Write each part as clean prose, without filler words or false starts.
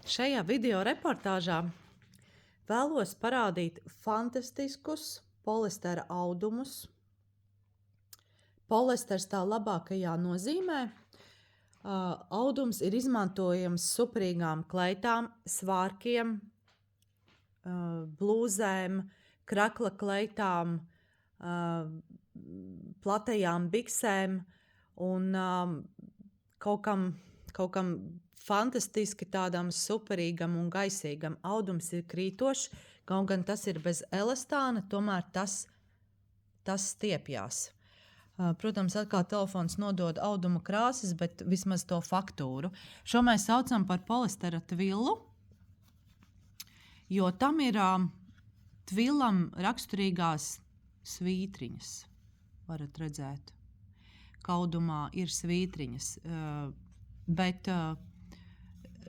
Šajā video reportāžā vēlos parādīt fantastiskus polistera audumus. Polisters tā labākajā nozīmē. Audums ir izmantojams superīgām kleitām, svārkiem, blūzēm, krakla kleitām, platajām biksēm un kaut kam fantastiski tādam superīgam un gaisīgam. Audums ir krītošs, kaut gan tas ir bez elastāna, tomēr tas stiepjās. Protams, atkal telefons nodod auduma krāsas, bet vismaz to faktūru. Šo mēs saucam par polistera tvillu, jo tam ir tvillam raksturīgās svītriņas. Varat redzēt, ka audumā ir svītriņas, bet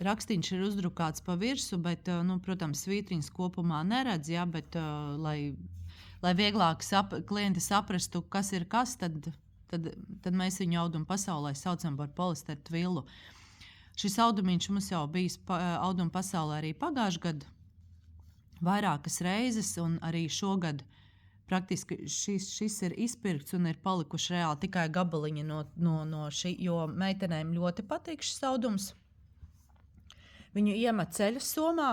rakstīns ir uzdrukāts pa virsu, bet, protams, svītriņas kopumā neredz, ja, bet, lai vieglāk klienti saprastu, kas ir kas, tad mēs viņu audumu pasaulē saucam par polistera tvillu. Šis audumiņš mums jau bijis audumu pasaulē arī pagājušajā gadā vairākas reizes, un arī šogad praktiski šis ir izpirkts un ir palikuši reāli tikai gabaliņi no šī, jo meitenēm ļoti patīk šis audums. Viņu iemet ceļa somā,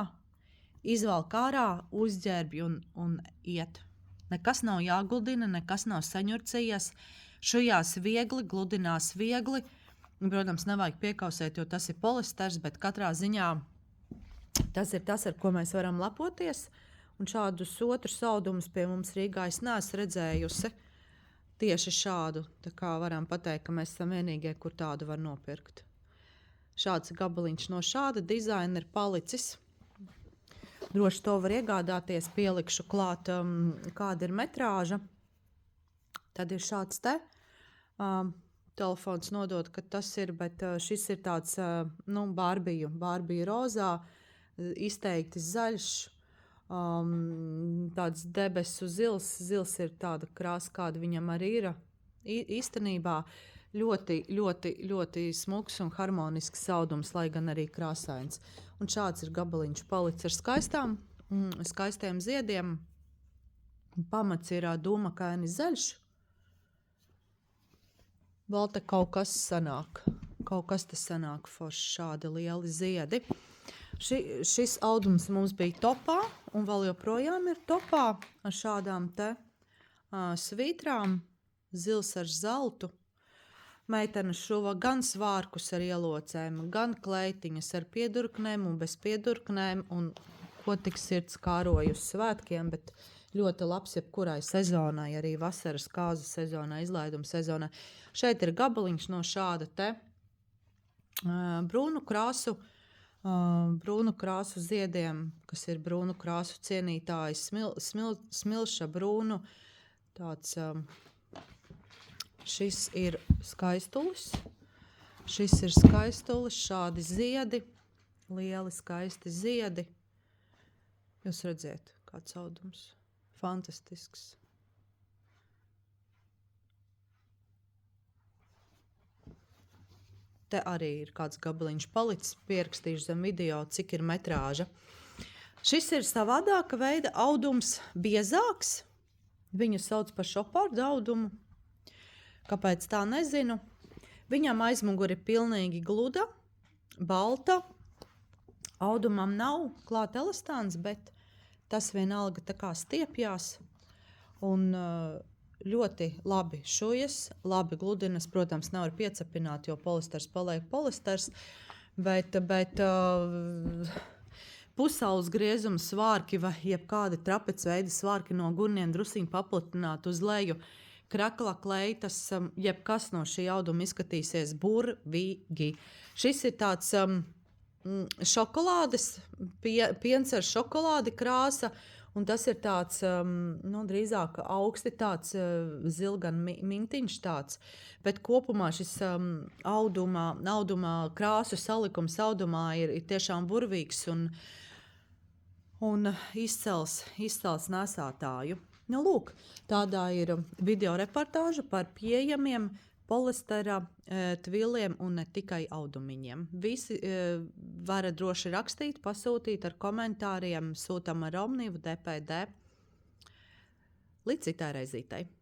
izvelk ārā, uzģērbj un iet. Nekas nav jāguldina, nekas nav saņurcījies, šujās viegli, gludinās viegli. Protams, nevajag piekausēt, jo tas ir polisters, bet katrā ziņā tas ir tas, ar ko mēs varam lepoties. Un šādus otrus audumus pie mums Rīgā es neesmu redzējusi tieši šādu. Tā kā varam pateikt, ka mēs esam vienīgie, kur tādu var nopirkt. Šāds gabaliņš no šāda dizaina ir palicis. Droši to var iegādāties, pielikšu klāt, kāda ir metrāža. Tad ir šāds te. Telefons nodod, ka tas ir, bet šis ir tāds, Barbiju rozā, izteikti zaļš, tāds debesu zils. Zils ir tāda krāsa, kāda viņam arī ir. Īstenībā ļoti, ļoti, ļoti smuks un harmonisks audums, lai gan arī krāsains. Un šāds ir gabaliņš palicis ar skaistiem ziediem. Pamats ir dūmakaini zaļš. Vēl te kaut kas sanāk. Kaut kas te sanāk forši šādi lieli ziedi. Šis audums mums bija topā un vēl joprojām ir topā ar šādām te svītrām. Zils ar zeltu. Meitene šuva gan svārkus ar ielocēm, gan kleitiņas ar piedurknēm un bez piedurknēm, un ko tik sirds kāroja uz svētkiem, bet ļoti labs jebkurai sezonai, arī vasaras kāzu sezonai, izlaiduma sezonai. Šeit ir gabaliņš no šāda te brūnu krāsu ziediem, kas ir brūnu krāsu cienītājs, smilša brūnu, tāds... Šis ir skaistulis. Šādi ziedi, lieli skaisti ziedi. Jūs redziet, kāds audums. Fantastisks. Te arī ir kāds gabaliņš palicis, pierakstīšu zem video, cik ir metrāža. Šis ir savādāka veida audums, biezāks. Viņu sauc par šopardu audumu. Kāpēc tā nezinu. Viņam aizmuguri ir pilnīgi gluda, balta. Audumam nav klāt elastāns, bet tas vienalga tā kā stiepjās. Un ļoti labi šujas, labi gludinas. Protams, nav piecapināt, jo polisters paliek polisters. Bet pusaules griezuma svārki vai jebkādi trapecveida svārki no gurniem drusiņi paplatināt uz leju. Krakla kleitas, jebkas no šī auduma izskatīsies burvīgi. Šis ir tāds šokolādes, piens ar šokolādi krāsa, un tas ir tāds, drīzāk augsti tāds zilgan mintiņš tāds. Bet kopumā šis audumā krāsu salikums audumā ir tiešām burvīgs un izcels nesātāju. Lūk, tādā ir video reportāža par pieejamiem polistera, tviliem un ne tikai audumiņiem. Visi varat droši rakstīt, pasūtīt ar komentāriem, sūtam ar Omnivu, DPD. Līdz citai reizītei!